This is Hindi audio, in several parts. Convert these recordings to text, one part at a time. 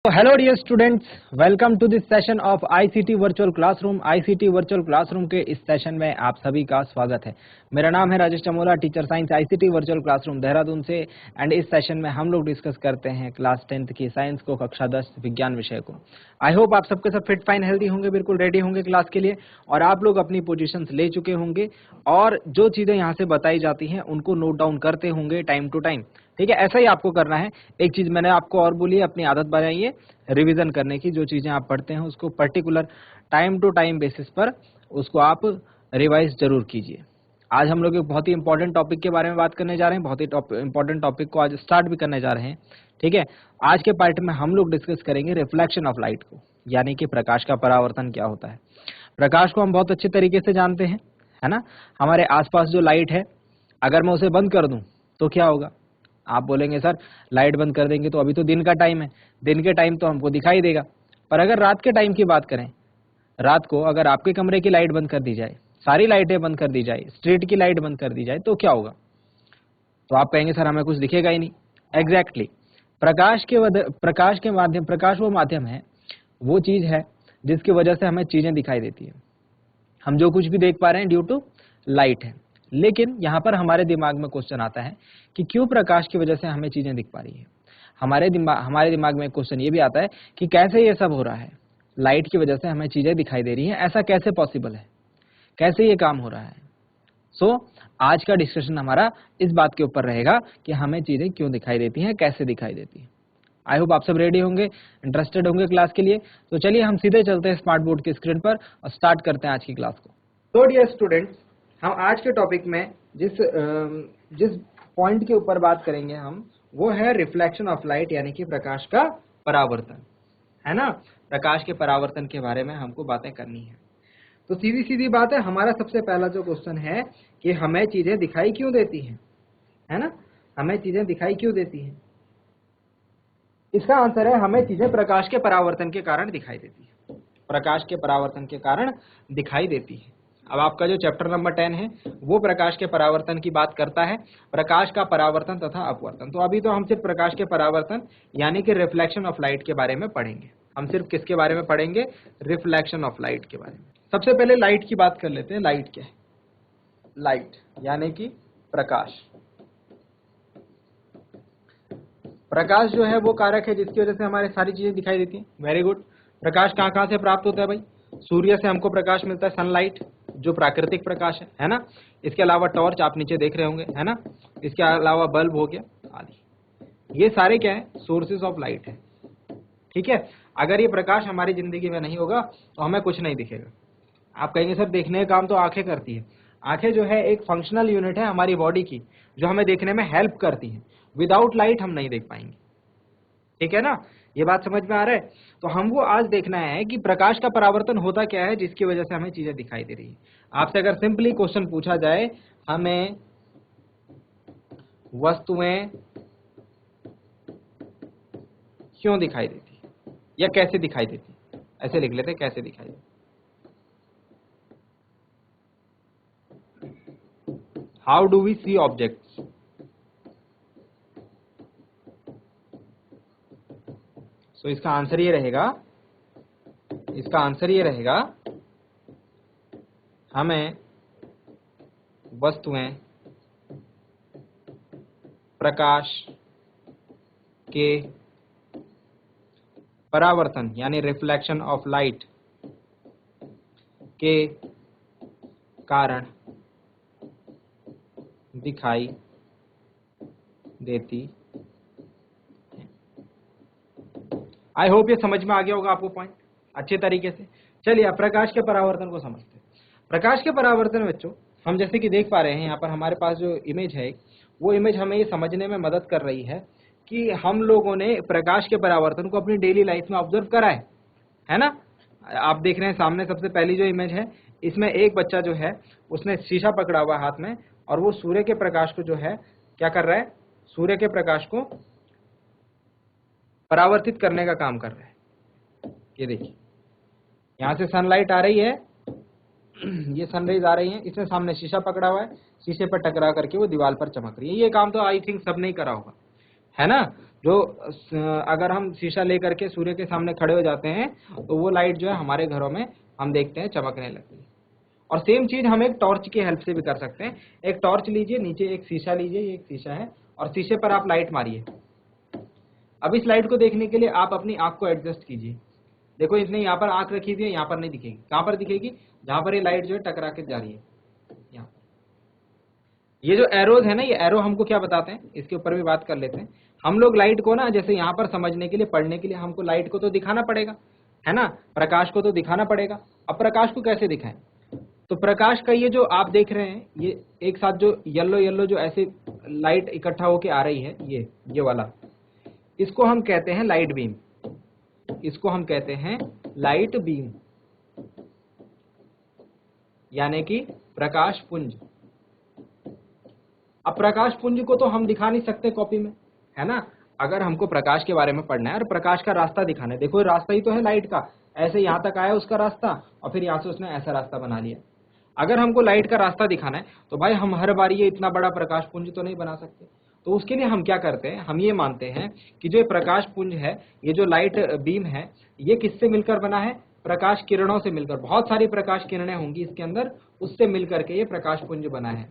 Hello dear students, welcome to this session of ICT virtual classroom. ICT virtual classroom के इस सेशन में आप सभी का स्वागत है। मेरा नाम है Rajesh Chamola, teacher science, ICT virtual classroom Dehradun से। एंड इस सेशन में हम लोग डिस्कस करते हैं क्लास 10th की साइंस को, कक्षा 10 विज्ञान विषय को। आई होप आप सबके सब फिट फाइन हेल्दी होंगे, बिल्कुल रेडी होंगे क्लास के लिए, और आप लोग अपनी पोजीशंस ले चुके होंगे और जो चीजें यहाँ से बताई जाती हैं उनको नोट डाउन करते होंगे टाइम टू टाइम। ठीक है, ऐसा ही आपको करना है। एक चीज मैंने आपको और बोली है, अपनी आदत बनाइए रिवीजन करने की। जो चीजें आप पढ़ते हैं उसको particular time to time basis पर उसको आप रिवाइज जरूर कीजिए। आज हम लोग एक बहुत ही इंपॉर्टेंट टॉपिक के बारे में बात करने जा रहे हैं, बहुत ही इंपॉर्टेंट टॉपिक को आज स्टार्ट भी करने जा रहे हैं। ठीक है, आज के पार्ट में हम लोग डिस्कस करेंगे रिफ्लेक्शन ऑफ लाइट को, यानी कि प्रकाश का परावर्तन क्या होता है। प्रकाश को हम बहुत अच्छे तरीके से जानते हैं, है ना। हमारे आसपास जो लाइट है, अगर मैं उसे बंद कर दूं तो क्या होगा। आप बोलेंगे सर लाइट बंद कर देंगे तो अभी तो दिन का टाइम है, दिन के टाइम तो हमको दिखाई देगा। पर अगर रात के टाइम की बात करें, रात को अगर आपके कमरे की लाइट बंद कर दी जाए, सारी लाइटें बंद कर दी जाए, स्ट्रीट की लाइट बंद कर दी जाए, तो क्या होगा। तो आप कहेंगे सर हमें कुछ दिखेगा ही नहीं। एग्जैक्टली, प्रकाश वो माध्यम है, वो चीज है जिसकी वजह से हमें चीजें दिखाई देती है। हम जो कुछ भी देख पा रहे हैं ड्यू टू लाइट है। लेकिन यहाँ पर हमारे दिमाग में क्वेश्चन आता है कि क्यों प्रकाश की वजह से हमें चीजें दिख पा रही है। हमारे दिमाग में क्वेश्चन ये भी आता है कि कैसे ये सब हो रहा है, लाइट की वजह से हमें चीजें दिखाई दे रही हैं, ऐसा कैसे पॉसिबल है, कैसे ये काम हो रहा है। आज का डिस्कशन हमारा इस बात के ऊपर रहेगा कि हमें चीजें क्यों दिखाई देती हैं, कैसे दिखाई देती हैं। आई होप आप सब रेडी होंगे, इंटरेस्टेड होंगे क्लास के लिए। तो चलिए हम सीधे चलते हैं स्मार्ट बोर्ड की स्क्रीन पर और स्टार्ट करते हैं आज की क्लास को। तो डियर स्टूडेंट्स, हम आज के टॉपिक में जिस पॉइंट के ऊपर बात करेंगे हम, वो है रिफ्लेक्शन ऑफ लाइट, यानी कि प्रकाश का परावर्तन, है ना। प्रकाश के परावर्तन के बारे में हमको बातें करनी है। तो सीधी सीधी बात है, हमारा सबसे पहला जो क्वेश्चन है कि हमें चीजें दिखाई क्यों देती हैं, है ना। हमें चीजें दिखाई क्यों देती हैं, इसका आंसर है हमें चीजें प्रकाश के परावर्तन के कारण दिखाई देती है। प्रकाश के परावर्तन के कारण दिखाई देती है। अब आपका जो चैप्टर नंबर 10 है वो प्रकाश के परावर्तन की बात करता है, प्रकाश का परावर्तन तथा अपवर्तन। तो अभी तो हम सिर्फ प्रकाश के परावर्तन यानी कि रिफ्लेक्शन ऑफ लाइट के बारे में पढ़ेंगे। हम सिर्फ किसके बारे में पढ़ेंगे, रिफ्लेक्शन ऑफ लाइट के बारे में। सबसे पहले लाइट की बात कर लेते हैं। लाइट क्या है, लाइट यानी कि प्रकाश। प्रकाश जो है वो कारक है जिसकी वजह से हमारे सारी चीजें दिखाई देती हैं। Very good. प्रकाश कहाँ कहाँ से प्राप्त होता है भाई, सूर्य से हमको प्रकाश मिलता है, सनलाइट जो प्राकृतिक प्रकाश है ना। इसके अलावा टॉर्च आप नीचे देख रहे होंगे, है ना। इसके अलावा बल्ब हो गया आदि, ये सारे क्या है, सोर्सेज ऑफ लाइट है। ठीक है, अगर ये प्रकाश हमारी जिंदगी में नहीं होगा तो हमें कुछ नहीं दिखेगा। आप कहेंगे सर देखने का काम तो आंखें करती है। आंखें जो है एक फंक्शनल यूनिट है हमारी बॉडी की, जो हमें देखने में हेल्प करती है। विदाउट लाइट हम नहीं देख पाएंगे। ठीक है ना, ये बात समझ में आ रहा है। तो हमको आज देखना है कि प्रकाश का परावर्तन होता क्या है जिसकी वजह से हमें चीजें दिखाई दे रही है। आपसे अगर सिंपली क्वेश्चन पूछा जाए, हमें वस्तुएं क्यों दिखाई देती या कैसे दिखाई देती, ऐसे लिख लेते, कैसे दिखाई देती। How do we see objects. So इसका आंसर ये रहेगा, हमें वस्तुएं प्रकाश के परावर्तन यानी रिफ्लेक्शन ऑफ लाइट के कारण दिखाई देती है। आई होप ये समझ में आ गया होगा आपको पॉइंट अच्छे तरीके से। चलिए अब प्रकाश के परावर्तन को समझते हैं। प्रकाश के परावर्तन बच्चों, हम जैसे कि देख पा रहे हैं यहाँ पर हमारे पास जो इमेज है, वो इमेज हमें ये समझने में मदद कर रही है कि हम लोगों ने प्रकाश के परावर्तन को अपनी डेली लाइफ में ऑब्जर्व करा है ना। आप देख रहे हैं सामने सबसे पहली जो इमेज है, इसमें एक बच्चा जो है उसने शीशा पकड़ा हुआ हाथ में और वो सूर्य के प्रकाश को जो है क्या कर रहा है, सूर्य के प्रकाश को परावर्तित करने का काम कर रहा है। ये देखिए यहां से सनलाइट आ रही है, ये सनरेज आ रही है, इसने सामने शीशा पकड़ा हुआ है, शीशे पर टकरा करके वो दीवार पर चमक रही है। ये काम तो आई थिंक सबने ही करा होगा, है ना। जो अगर हम शीशा लेकर के सूर्य के सामने खड़े हो जाते हैं तो वो लाइट जो है हमारे घरों में हम देखते हैं चमकने लगती है। और सेम चीज हम एक टॉर्च की हेल्प से भी कर सकते हैं। एक टॉर्च लीजिए, नीचे एक शीशा लीजिए, ये एक शीशा है, और शीशे पर आप लाइट मारिए। अब इस लाइट को देखने के लिए आप अपनी आंख को एडजस्ट कीजिए। देखो इसने यहाँ पर आंख रखी हुई है, यहाँ पर नहीं दिखेगी। कहाँ पर दिखेगी? जहां पर ये लाइट जो है टकरा के जा रही है, यहाँ। ये जो एरोज है ना, ये एरो हमको क्या बताते हैं, इसके ऊपर भी बात कर लेते हैं। हम लोग लाइट को ना, जैसे यहाँ पर समझने के लिए, पढ़ने के लिए हमको लाइट को तो दिखाना पड़ेगा, है ना, प्रकाश को तो दिखाना पड़ेगा। अब प्रकाश को कैसे दिखाएं? तो प्रकाश का ये जो आप देख रहे हैं, ये एक साथ जो येलो येलो जो ऐसे लाइट इकट्ठा होके आ रही है, ये वाला, इसको हम कहते हैं लाइट बीम। इसको हम कहते हैं लाइट बीम, यानी कि प्रकाश पुंज। अब प्रकाश पुंज को तो हम दिखा नहीं सकते कॉपी में, है ना। अगर हमको प्रकाश के बारे में पढ़ना है और प्रकाश का रास्ता दिखाना है, देखो रास्ता ही तो है लाइट का, ऐसे यहां तक आया उसका रास्ता, और फिर यहां से उसने ऐसा रास्ता बना लिया। अगर हमको लाइट का रास्ता दिखाना है तो भाई हम हर बार ये इतना बड़ा प्रकाश पुंज तो नहीं बना सकते। तो उसके लिए हम क्या करते हैं, हम ये मानते हैं कि जो प्रकाश पुंज है, ये जो लाइट बीम है, ये किससे मिलकर बना है? प्रकाश किरणों से मिलकर। बहुत सारी प्रकाश किरणें होंगी इसके अंदर, उससे मिलकर के ये प्रकाश पुंज बना है।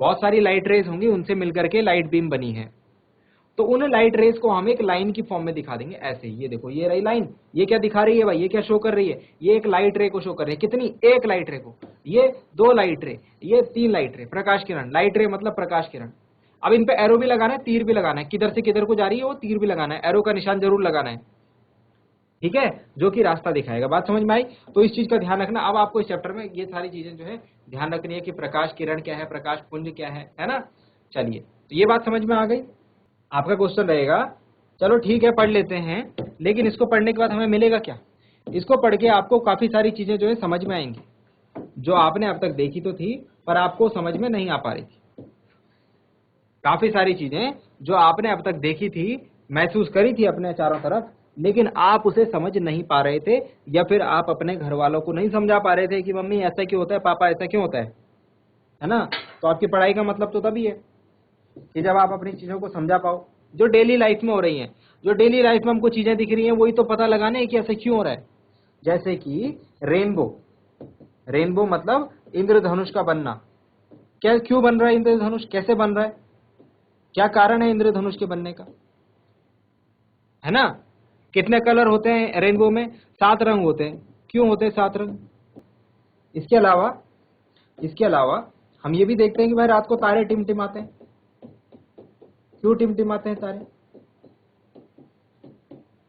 बहुत सारी लाइट रेज होंगी, उनसे मिलकर के लाइट बीम बनी है। तो उन लाइट रेज को हम एक लाइन की फॉर्म में दिखा देंगे ऐसे। ये देखो, ये रही लाइन, ये क्या दिखा रही है भाई, ये क्या शो कर रही है? ये एक लाइट रे को शो कर रही है। कितनी? एक लाइट रे को। ये दो लाइट रे, ये तीन लाइट रे, प्रकाश किरण। लाइट रे मतलब प्रकाश किरण। अब इन पे एरो भी लगाना है, तीर भी लगाना है, किधर से किधर को जा रही है वो तीर भी लगाना है, एरो का निशान जरूर लगाना है, ठीक है, जो कि रास्ता दिखाएगा। बात समझ में आई? तो इस चीज का ध्यान रखना। अब आपको इस चैप्टर में ये सारी चीजें जो है ध्यान रखनी है कि प्रकाश किरण क्या है, प्रकाश पुंज क्या है ना। चलिए, तो ये बात समझ में आ गई। आपका क्वेश्चन रहेगा, चलो ठीक है पढ़ लेते हैं, लेकिन इसको पढ़ने के बाद हमें मिलेगा क्या? इसको पढ़ के आपको काफी सारी चीजें जो है समझ में आएंगी, जो आपने अब तक देखी तो थी पर आपको समझ में नहीं आ पा रही थी। काफी सारी चीजें जो आपने अब तक देखी थी, महसूस करी थी अपने चारों तरफ, लेकिन आप उसे समझ नहीं पा रहे थे, या फिर आप अपने घर वालों को नहीं समझा पा रहे थे कि मम्मी ऐसा क्यों होता है, पापा ऐसा क्यों होता है ना। तो आपकी पढ़ाई का मतलब तो तभी है कि जब आप अपनी चीजों को समझा पाओ, जो डेली लाइफ में हो रही हैं। जो डेली लाइफ में हमको चीजें दिख रही हैं, वही तो पता लगाने कि ऐसे क्यों हो रहा है। जैसे कि रेनबो, रेनबो मतलब इंद्रधनुष का बनना। क्या, क्यों बन रहा है इंद्रधनुष, कैसे बन रहा है, क्या कारण है इंद्रधनुष के बनने का, है ना। कितने कलर होते हैं रेनबो में? 7 रंग होते हैं। क्यों होते हैं 7 रंग? इसके अलावा हम ये भी देखते हैं कि भाई रात को तारे टिमटिमाते हैं। क्यों टिमटिमाते हैं तारे?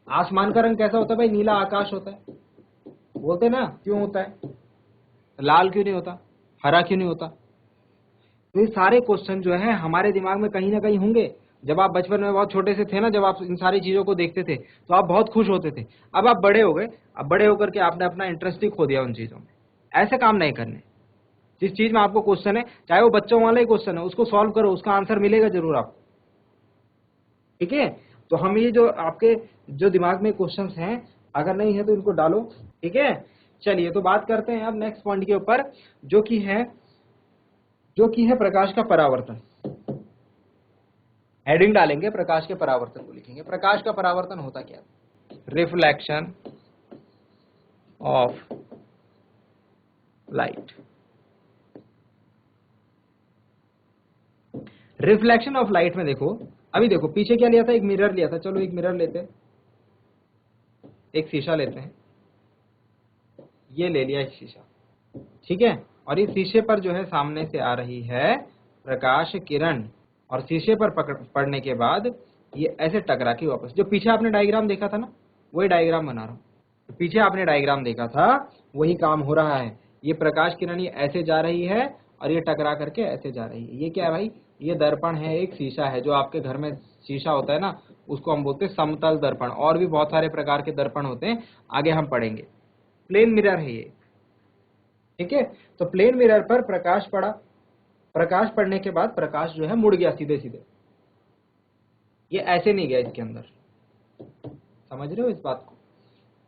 आसमान का रंग कैसा होता है भाई? नीला आकाश होता है, बोलते हैं ना। क्यों होता है? लाल क्यों नहीं होता, हरा क्यों नहीं होता? तो ये सारे क्वेश्चन जो है हमारे दिमाग में कहीं ना कहीं होंगे। जब आप बचपन में बहुत छोटे से थे ना, जब आप इन सारी चीजों को देखते थे तो आप बहुत खुश होते थे। अब आप बड़े हो गए, अब बड़े होकर के आपने अपना इंटरेस्ट ही खो दिया उन चीजों में। ऐसे काम नहीं करने। जिस चीज में आपको क्वेश्चन है, चाहे वो बच्चों वाला ही क्वेश्चन है, उसको सॉल्व करो, उसका आंसर मिलेगा जरूर आपको, ठीक है। तो हम ये जो आपके जो दिमाग में क्वेश्चंस हैं, अगर नहीं है तो इनको डालो, ठीक है। चलिए, तो बात करते हैं अब नेक्स्ट पॉइंट के ऊपर, जो कि है प्रकाश का परावर्तन। हेडिंग डालेंगे, प्रकाश के परावर्तन को लिखेंगे। प्रकाश का परावर्तन होता क्या? Reflection of light. Reflection of light में देखो, अभी देखो पीछे क्या लिया था, एक मिरर लिया था। चलो एक मिरर लेते हैं, एक शीशा लेते हैं, ये ले लिया एक शीशा, ठीक है। और इस शीशे पर जो है सामने से आ रही है प्रकाश किरण, और शीशे पर पड़ने के बाद ये ऐसे टकरा के वापस, जो पीछे आपने डायग्राम देखा था ना, वही डायग्राम बना रहा हूं। पीछे आपने डायग्राम देखा था, वही काम हो रहा है। ये प्रकाश किरण ये ऐसे जा रही है और ये टकरा करके ऐसे जा रही है। ये क्या है भाई? ये दर्पण है, एक शीशा है। जो आपके घर में शीशा होता है ना, उसको हम बोलते हैं समतल दर्पण। और भी बहुत सारे प्रकार के दर्पण होते हैं, आगे हम पढ़ेंगे। प्लेन मिरर है ये, ठीक है। तो प्लेन मिरर पर प्रकाश पड़ा, प्रकाश पड़ने के बाद प्रकाश जो है मुड़ गया सीधे सीधे, ये ऐसे नहीं गया इसके अंदर। समझ रहे हो इस बात को?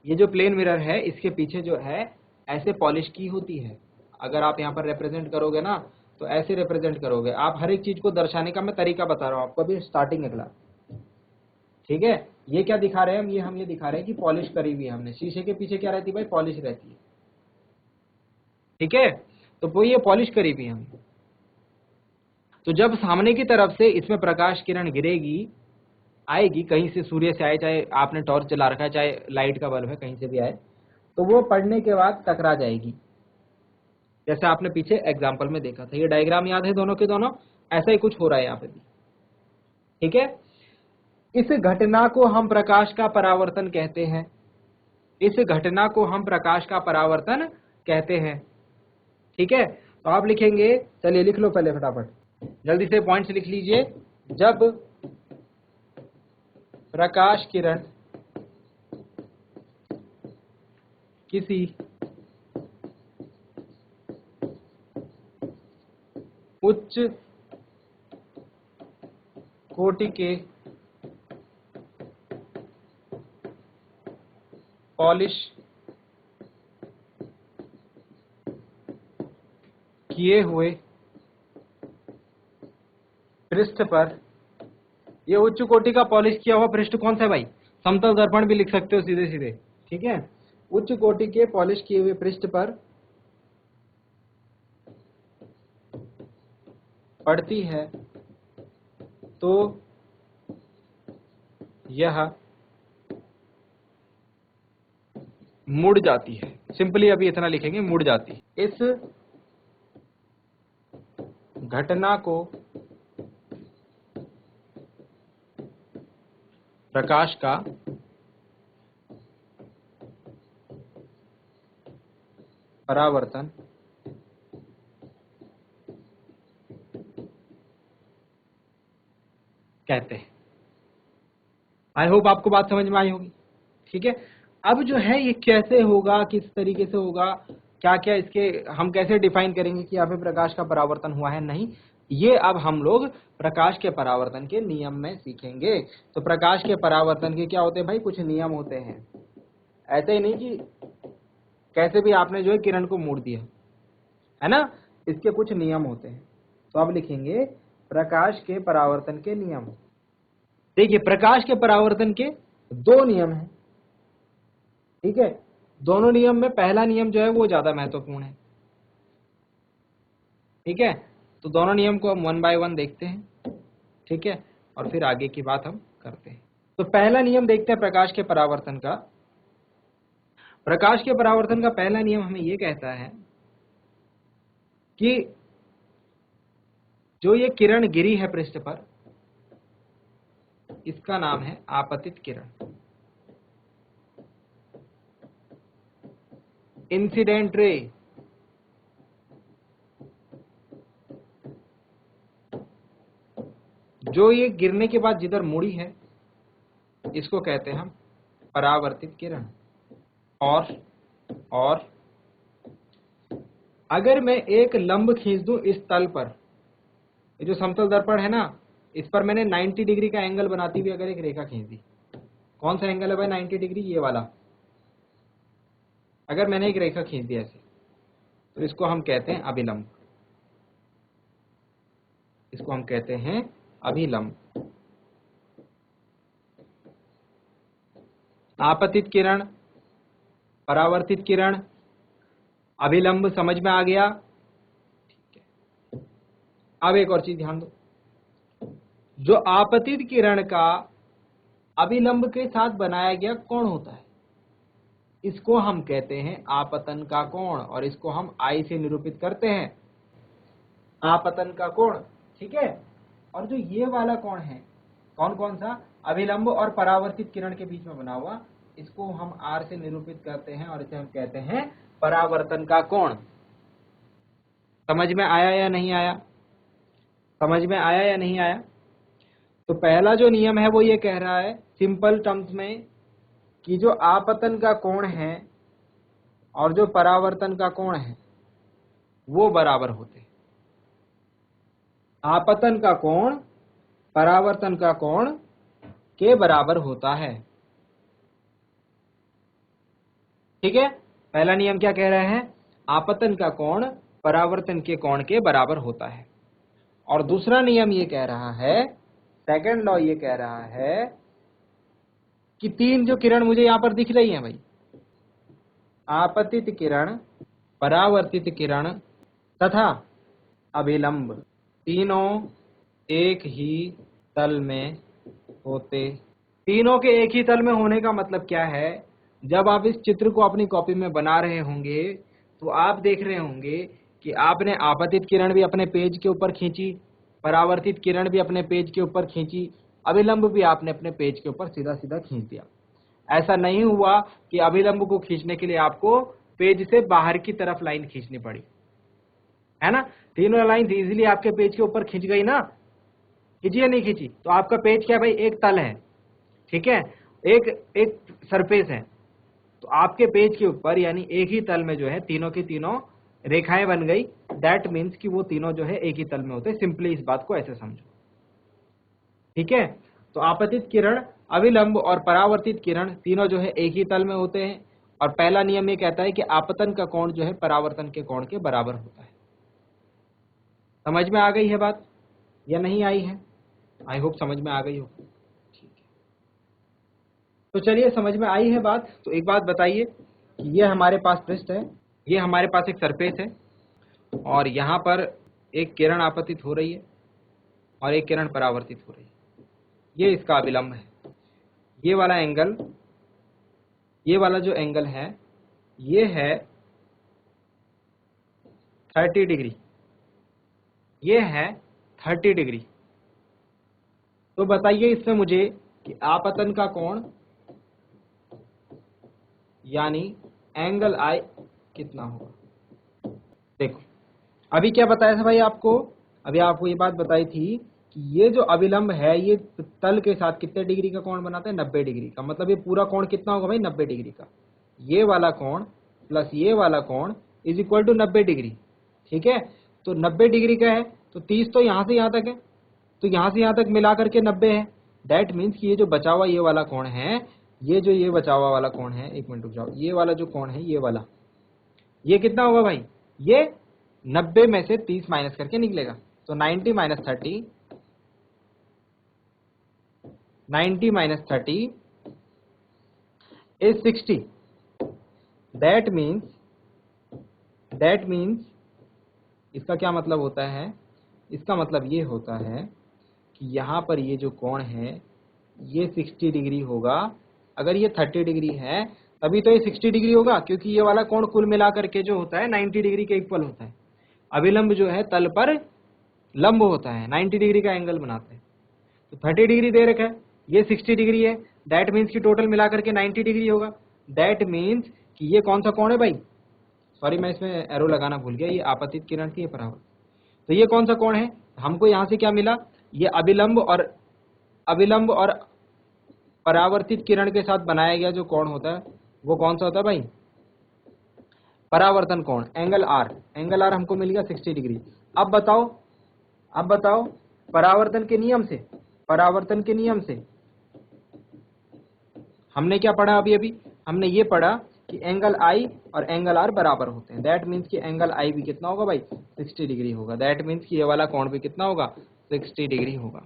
ये जो प्लेन मिरर है, इसके पीछे जो है ऐसे पॉलिश की होती है। अगर आप यहाँ पर रिप्रेजेंट करोगे ना, तो ऐसे रिप्रेजेंट करोगे आप। हर एक चीज को दर्शाने का मैं तरीका बता रहा हूँ आपको, अभी स्टार्टिंग है क्लास। ठीक है, ये क्या दिखा रहे हैं हम ये दिखा रहे हैं कि पॉलिश करी हुई है हमने। शीशे के पीछे क्या रहती है भाई, पॉलिश रहती है। ठीक है, तो वो ये पॉलिश करी हुई है हमने। तो जब सामने की तरफ से इसमें प्रकाश किरण गिरेगी, आएगी, कहीं से सूर्य से आए, चाहे आपने टॉर्च जला रखा है, चाहे लाइट का बल्ब है, कहीं से भी आए, तो वो पड़ने के बाद टकरा जाएगी। जैसे आपने पीछे एग्जाम्पल में देखा था, ये डायग्राम याद है दोनों के दोनों, ऐसा ही कुछ हो रहा है यहाँ पे भी। ठीक है, इस घटना को हम प्रकाश का परावर्तन कहते हैं। इस घटना को हम प्रकाश का परावर्तन कहते हैं। ठीक है, तो आप लिखेंगे, चलिए लिख लो पहले फटाफट, जल्दी से पॉइंट्स लिख लीजिए। जब प्रकाश किरण किसी उच्च कोटि के पॉलिश किए हुए पृष्ठ पर, ये उच्च कोटि का पॉलिश किया हुआ पृष्ठ कौन सा है भाई, समतल दर्पण भी लिख सकते हो सीधे सीधे। ठीक है, उच्च कोटि के पॉलिश किए हुए पृष्ठ पर पड़ती है तो यह मुड़ जाती है। सिंपली अभी इतना लिखेंगे, मुड़ जाती है। इस घटना को प्रकाश का परावर्तन कहते हैं। आई होप आपको बात समझ में आई होगी। ठीक है, अब जो है ये कैसे होगा, किस तरीके से होगा, क्या क्या इसके हम कैसे डिफाइन करेंगे कि यहाँ पे प्रकाश का परावर्तन हुआ है नहीं, ये अब हम लोग प्रकाश के परावर्तन के नियम में सीखेंगे। तो प्रकाश के परावर्तन के क्या होते हैं भाई, कुछ नियम होते हैं। ऐसे ही नहीं कि कैसे भी आपने जो है किरण को मोड़ दिया, है ना, इसके कुछ नियम होते हैं। तो अब लिखेंगे प्रकाश के परावर्तन के नियम। देखिए, प्रकाश के परावर्तन के दो नियम हैं। ठीक है, दोनों नियम में पहला नियम जो है वो ज्यादा महत्वपूर्ण है। ठीक है, तो दोनों नियम को हम 1 बाय 1 देखते हैं। ठीक है, और फिर आगे की बात हम करते हैं। तो पहला नियम देखते हैं प्रकाश के परावर्तन का। प्रकाश के परावर्तन का पहला नियम हमें ये कहता है कि जो ये किरण गिरी है पृष्ठ पर, इसका नाम है आपतित किरण, इंसिडेंट रे। जो ये गिरने के बाद जिधर मुड़ी है, इसको कहते हैं हम परावर्तित किरण। और अगर मैं एक लंब खींच दूं इस तल पर, ये जो समतल दर्पण है ना, इस पर मैंने 90 डिग्री का एंगल बनाती हुई अगर एक रेखा खींच दी, कौन सा एंगल है भाई 90 डिग्री, ये वाला। अगर मैंने एक रेखा खींच दी ऐसे, तो इसको हम कहते हैं अभिलंब। इसको हम कहते हैं अभिलंब। आपतित किरण, परावर्तित किरण, अभिलंब समझ में आ गया। ठीक है, अब एक और चीज ध्यान दो, जो आपतित किरण का अभिलंब के साथ बनाया गया कोण होता है, इसको हम कहते हैं आपतन का कोण, और इसको हम आई से निरूपित करते हैं, आपतन का कोण। ठीक है, और जो ये वाला कोण है, कौन कौन सा, अभिलंब और परावर्तित किरण के बीच में बना हुआ, इसको हम आर से निरूपित करते हैं, और इसे हम कहते हैं परावर्तन का कोण। समझ में आया या नहीं आया, समझ में आया या नहीं आया। तो पहला जो नियम है वो ये कह रहा है सिंपल टर्म्स में कि जो आपतन का कोण है और जो परावर्तन का कोण है वो बराबर होते हैं। आपतन का कोण परावर्तन का कोण के बराबर होता है। ठीक है, पहला नियम क्या कह रहा है, आपतन का कोण परावर्तन के कोण के बराबर होता है। और दूसरा नियम ये कह रहा है, सेकंड लॉ ये कह रहा है कि तीन जो किरण मुझे यहाँ पर दिख रही है भाई, आपतित किरण, परावर्तित किरण तथा अभिलंब, तीनों एक ही तल में होते। तीनों के एक ही तल में होने का मतलब क्या है? जब आप इस चित्र को अपनी कॉपी में बना रहे होंगे तो आप देख रहे होंगे कि आपने आपतित किरण भी अपने पेज के ऊपर खींची, परावर्तित किरण भी अपने पेज के ऊपर खींची, अभिलंब भी आपने अपने पेज के ऊपर सीधा सीधा खींच दिया। ऐसा नहीं हुआ कि अभिलंब को खींचने के लिए आपको पेज से बाहर की तरफ लाइन खींचनी पड़ी, है ना। तीनों लाइन इजीली आपके पेज के ऊपर खींच गई ना, खींची या नहीं खींची? तो आपका पेज क्या है भाई? एक तल है, ठीक है, एक सरफेस है। तो आपके पेज के ऊपर यानी एक ही तल में जो है तीनों की तीनों रेखाएं बन गई। दैट मीन्स कि वो तीनों जो है एक ही तल में होते हैं। सिंपली इस बात को ऐसे समझो, ठीक है। तो आपतित किरण, अभिलंब और परावर्तित किरण तीनों जो है एक ही तल में होते हैं। और पहला नियम ये कहता है कि आपतन का कोण जो है परावर्तन के कोण के बराबर होता है। समझ में आ गई है बात या नहीं आई है? आई होप समझ में आ गई हो। ठीक है, तो चलिए समझ में आई है बात। तो एक बात बताइए कि ये हमारे पास पृष्ठ है, ये हमारे पास एक सरफेस है और यहाँ पर एक किरण आपतित हो रही है और एक किरण परावर्तित हो रही है। ये इसका अभिलंब है। ये वाला एंगल, ये वाला जो एंगल है ये है 30 डिग्री, ये है 30 डिग्री। तो बताइए इसमें मुझे कि आपतन का कोण यानी एंगल आई कितना होगा। देखो अभी क्या बताया था भाई आपको? अभी आपको ये बात बताई थी कि ये जो अभिलंब है ये तल के साथ कितने डिग्री का कोण बनाता है? 90 डिग्री का। मतलब ये पूरा कोण कितना होगा भाई? 90 डिग्री का। ये वाला कोण प्लस ये वाला कोण इज इक्वल टू 90 डिग्री, ठीक है। तो 90 डिग्री का है तो 30 तो यहां से यहां तक है, तो यहां से यहां तक मिला करके 90 है। दैट मीन्स कि ये जो बचा हुआ ये वाला कोण है, ये जो ये बचा हुआ वाला कोण है, एक मिनट रुक जाओ, ये वाला जो कोण है ये वाला, ये कितना होगा भाई? ये 90 में से 30 माइनस करके निकलेगा। तो 90 minus 30, 90 minus 30 is 60. That means इसका क्या मतलब होता है? इसका मतलब ये होता है कि यहाँ पर ये जो कोण है ये 60 डिग्री होगा। अगर ये 30 डिग्री है तभी तो ये 60 डिग्री होगा, क्योंकि ये वाला कोण कुल मिला करके जो होता है 90 डिग्री के इक्वल होता है। अभिलंब जो है तल पर लंब होता है, 90 डिग्री का एंगल बनाते हैं। तो 30 डिग्री दे रखा है, ये 60 डिग्री है। दैट मीन्स कि टोटल मिला करके 90 डिग्री होगा। दैट मीन्स कि ये कौन सा कोण है भाई? सॉरी मैं इसमें एरो लगाना भूल गया, ये आपतित किरण की, ये परावर्तित। तो ये कौन सा कोण है? हमको यहाँ से क्या मिला? ये अभिलंब और परावर्तित किरण के साथ बनाया गया जो कोण होता है वो कौन सा होता है भाई? परावर्तन कोण, एंगल आर। एंगल आर हमको मिल गया 60 डिग्री। अब बताओ परावर्तन के नियम से हमने क्या पढ़ा? अभी हमने ये पढ़ा कि एंगल आई और एंगल आर बराबर होते हैं। दैट मीन्स कि एंगल आई भी कितना होगा भाई? 60 डिग्री होगा। दैट मीन्स कि ये वाला कोण भी कितना होगा? 60 डिग्री होगा।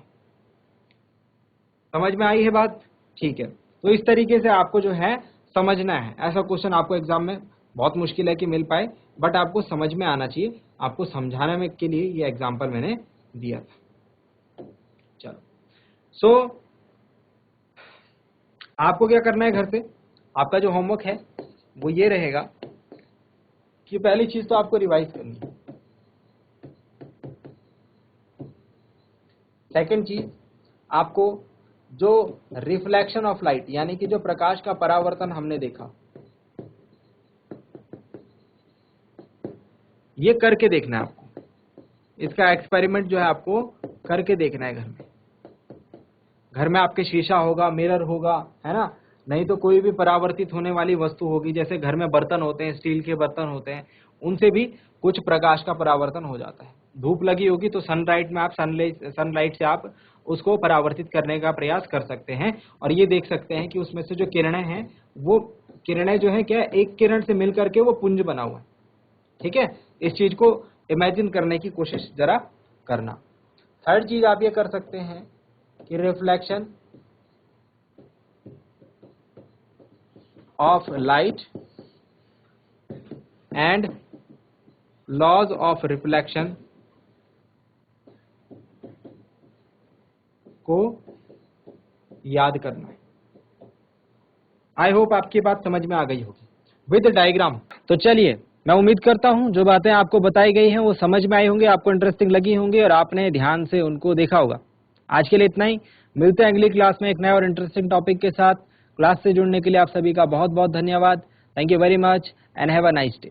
समझ में आई है बात? ठीक है, तो इस तरीके से आपको जो है समझना है। ऐसा क्वेश्चन आपको एग्जाम में बहुत मुश्किल है कि मिल पाए, बट आपको समझ में आना चाहिए। आपको समझाने में के लिए ये एग्जाम्पल मैंने दिया था। चलो, सो आपको क्या करना है घर पे? आपका जो होमवर्क है वो ये रहेगा कि पहली चीज तो आपको रिवाइज करनी है। सेकंड चीज, आपको जो रिफ्लेक्शन ऑफ लाइट यानी कि जो प्रकाश का परावर्तन हमने देखा, ये करके देखना है आपको। इसका एक्सपेरिमेंट जो है आपको करके देखना है घर में। घर में आपके शीशा होगा, मिरर होगा, है ना, नहीं तो कोई भी परावर्तित होने वाली वस्तु होगी। जैसे घर में बर्तन होते हैं, स्टील के बर्तन होते हैं, उनसे भी कुछ प्रकाश का परावर्तन हो जाता है। धूप लगी होगी तो सनलाइट में आप सनलाइट से आप उसको परावर्तित करने का प्रयास कर सकते हैं और ये देख सकते हैं कि उसमें से जो किरणें हैं वो किरणें जो है क्या, एक किरण से मिल करके वो पुंज बना हुआ है। ठीक है, इस चीज को इमेजिन करने की कोशिश जरा करना। थर्ड चीज आप ये कर सकते हैं कि reflection of light and laws of reflection को याद करना है। आई होप आपकी बात समझ में आ गई होगी विद डायग्राम। तो चलिए, मैं उम्मीद करता हूं जो बातें आपको बताई गई हैं वो समझ में आई होंगी, आपको इंटरेस्टिंग लगी होंगी और आपने ध्यान से उनको देखा होगा। आज के लिए इतना ही, मिलते हैं अगली क्लास में एक नए और इंटरेस्टिंग टॉपिक के साथ। क्लास से जुड़ने के लिए आप सभी का बहुत बहुत धन्यवाद। Thank you very much and have a nice day.